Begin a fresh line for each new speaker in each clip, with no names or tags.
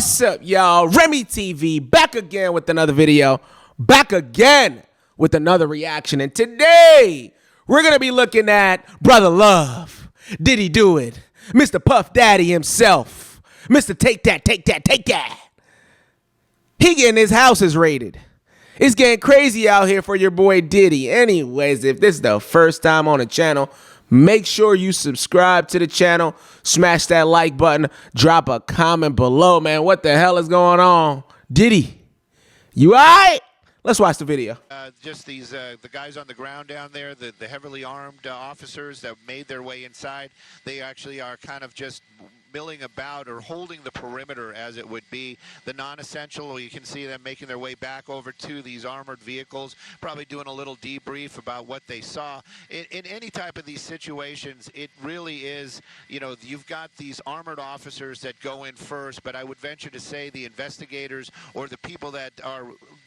What's up, y'all? Remy TV back again with another video, back again with another reaction. And today we're gonna be looking at Brother Love. Did he do it? Mr. Puff Daddy himself. Mr. Take That, Take That, Take That. He getting his houses raided. It's getting crazy out here for your boy Diddy. Anyways, if this is the first time on the channel, make sure you subscribe to the channel, smash that like button, drop a comment below, man. What the hell is going on? Diddy, you all right? Let's watch the video.
Just these, the guys on the ground down there, the heavily armed officers that made their way inside, they actually are kind of just milling about or holding the perimeter, as it would be. The non-essential, you can see them making their way back over to these armored vehicles, probably doing a little debrief about what they saw. In any type of these situations, it really is, you know, you've got these armored officers that go in first, but I would venture to say the investigators or the people that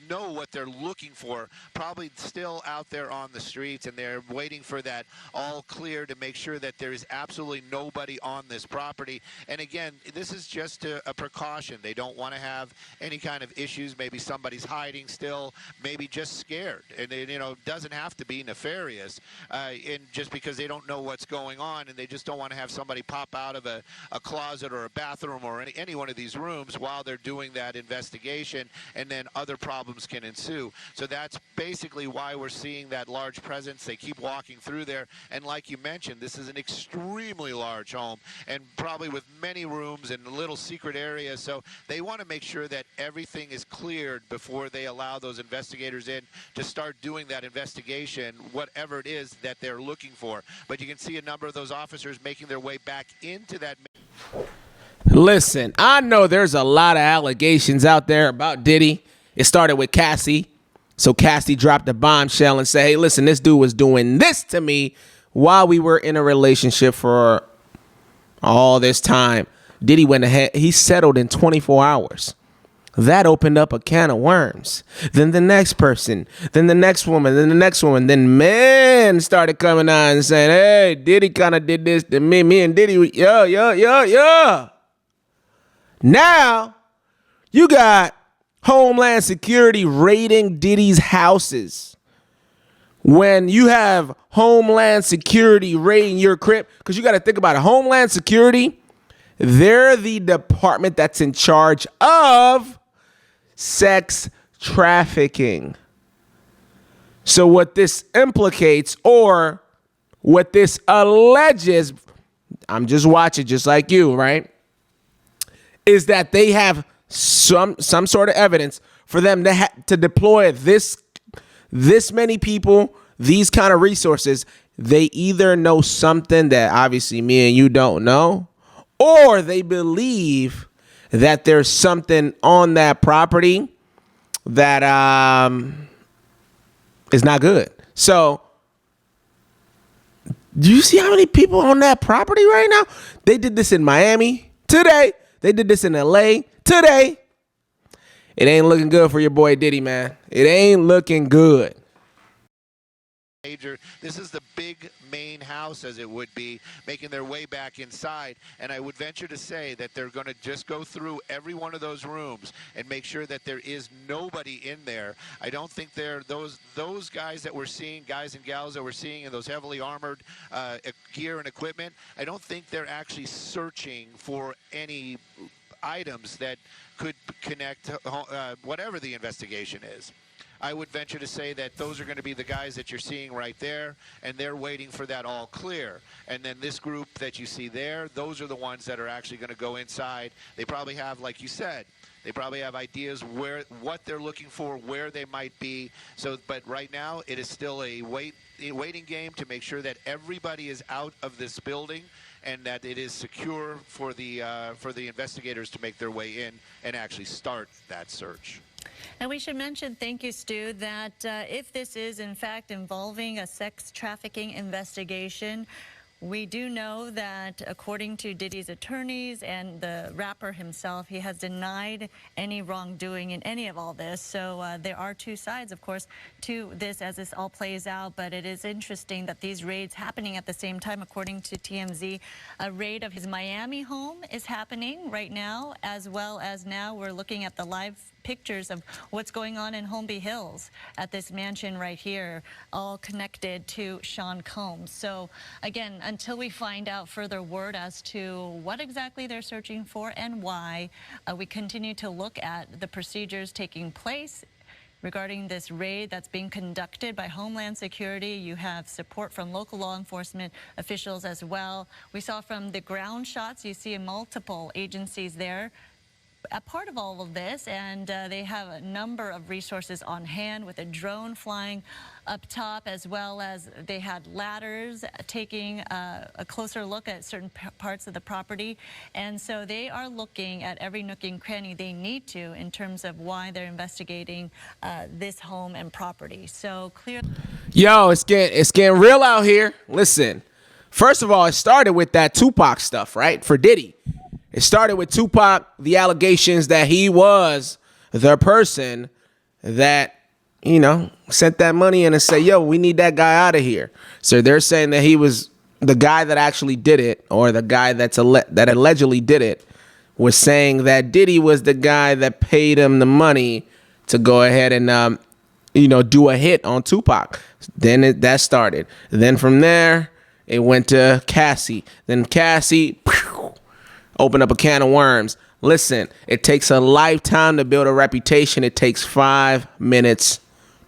know what they're looking for probably still out there on the streets, and they're waiting for that all clear to make sure that there is absolutely nobody on this property. And again, this is just a precaution. They don't want to have any kind of issues. Maybe somebody's hiding still, maybe just scared. And it, you know, doesn't have to be nefarious, and just because they don't know what's going on, and they just don't want to have somebody pop out of a closet or a bathroom or any one of these rooms while they're doing that investigation, and then other problems can ensue. So that's basically why we're seeing that large presence. They keep walking through there, and like you mentioned, this is an extremely large home, and probably with many rooms and little secret areas. So they want to make sure that everything is cleared before they allow those investigators in to start doing that investigation, whatever it is that they're looking for. But you can see a number of those officers making their way back into that.
Listen, I know there's a lot of allegations out there about Diddy. It started with Cassie. So Cassie dropped a bombshell and said, hey, listen, this dude was doing this to me while we were in a relationship for all this time. Diddy went ahead. He settled in 24 hours. That opened up a can of worms. Then the next person, then the next woman, then the next woman. Then men started coming on and saying, hey, Diddy kind of did this to me. Me and Diddy, yeah. Now you got Homeland Security raiding Diddy's houses. When you have Homeland Security raiding your crib, because you got to think about it, Homeland Security, they're the department that's in charge of sex trafficking. So what this implicates, or what this alleges, I'm just watching just like you, right, is that they have some sort of evidence for them to deploy this many people, these kind of resources. They either know something that obviously me and you don't know, or they believe that there's something on that property that is not good. So do you see how many people on that property right now? They did this in Miami today. They did this in LA today. It ain't looking good for your boy Diddy, man. It ain't looking good.
This is the big main house, as it would be, making their way back inside. And I would venture to say that they're going to just go through every one of those rooms and make sure that there is nobody in there. I don't think they're those guys that we're seeing, guys and gals that we're seeing in those heavily armored gear and equipment. I don't think they're actually searching for any items that could connect whatever the investigation is. I would venture to say that those are going to be the guys that you're seeing right there, and they're waiting for that all clear. And then this group that you see there, those are the ones that are actually going to go inside. They probably have, like you said, they probably have ideas what they're looking for, where they might be. So, but right now it is still a waiting game to make sure that everybody is out of this building and that it is secure for the investigators to make their way in and actually start that search.
And we should mention, thank you, Stu, that if this is in fact involving a sex trafficking investigation, We do know that according to Diddy's attorneys and the rapper himself, he has denied any wrongdoing in any of all this. So there are two sides, of course, to this as this all plays out. But it is interesting that these raids happening at the same time. According to TMZ, a raid of his Miami home is happening right now, as well as now we're looking at the live pictures of what's going on in Holmby Hills at this mansion right here, all connected to Sean Combs. So again, until we find out further word as to what exactly they're searching for and why, we continue to look at the procedures taking place regarding this raid that's being conducted by Homeland Security. You have support from local law enforcement officials as well. We saw from the ground shots, you see multiple agencies there a part of all of this, and they have a number of resources on hand with a drone flying up top, as well as they had ladders taking a closer look at certain parts of the property. And so they are looking at every nook and cranny they need to in terms of why they're investigating this home and property. So clear.
Yo, it's getting real out here. Listen, first of all, it started with that Tupac stuff, right? For Diddy. It started with Tupac, the allegations that he was the person that, sent that money in and said, yo, we need that guy out of here. So they're saying that he was the guy that actually did it, or the guy that allegedly did it, was saying that Diddy was the guy that paid him the money to go ahead and, do a hit on Tupac. Then that started. Then from there, it went to Cassie. Then Cassie open up a can of worms. Listen, it takes a lifetime to build a reputation. It takes 5 minutes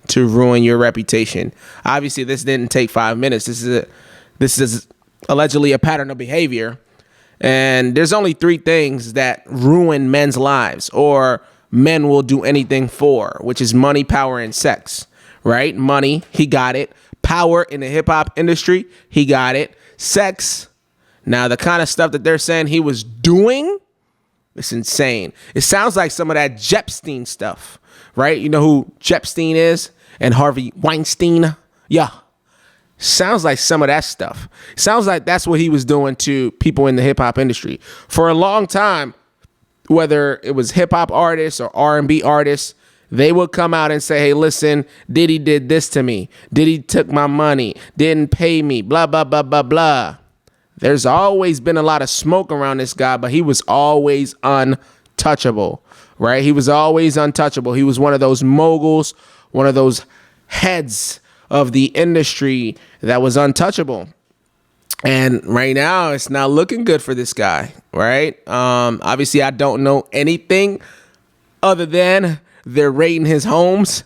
to ruin your reputation. Obviously, this didn't take 5 minutes. This is allegedly a pattern of behavior. And there's only 3 things that ruin men's lives, or men will do anything for, which is money, power, and sex, right? Money, he got it. Power in the hip hop industry, he got it. Sex. Now, the kind of stuff that they're saying he was doing, it's insane. It sounds like some of that Jepstein stuff, right? You know who Jepstein is? And Harvey Weinstein? Yeah. Sounds like some of that stuff. Sounds like that's what he was doing to people in the hip hop industry. For a long time, whether it was hip hop artists or R&B artists, they would come out and say, hey, listen, Diddy did this to me. Diddy took my money, didn't pay me, blah, blah, blah, blah, blah. There's always been a lot of smoke around this guy, but he was always untouchable, right? He was always untouchable. He was one of those moguls, one of those heads of the industry that was untouchable. And right now, it's not looking good for this guy, right? Obviously, I don't know anything other than they're raiding his homes.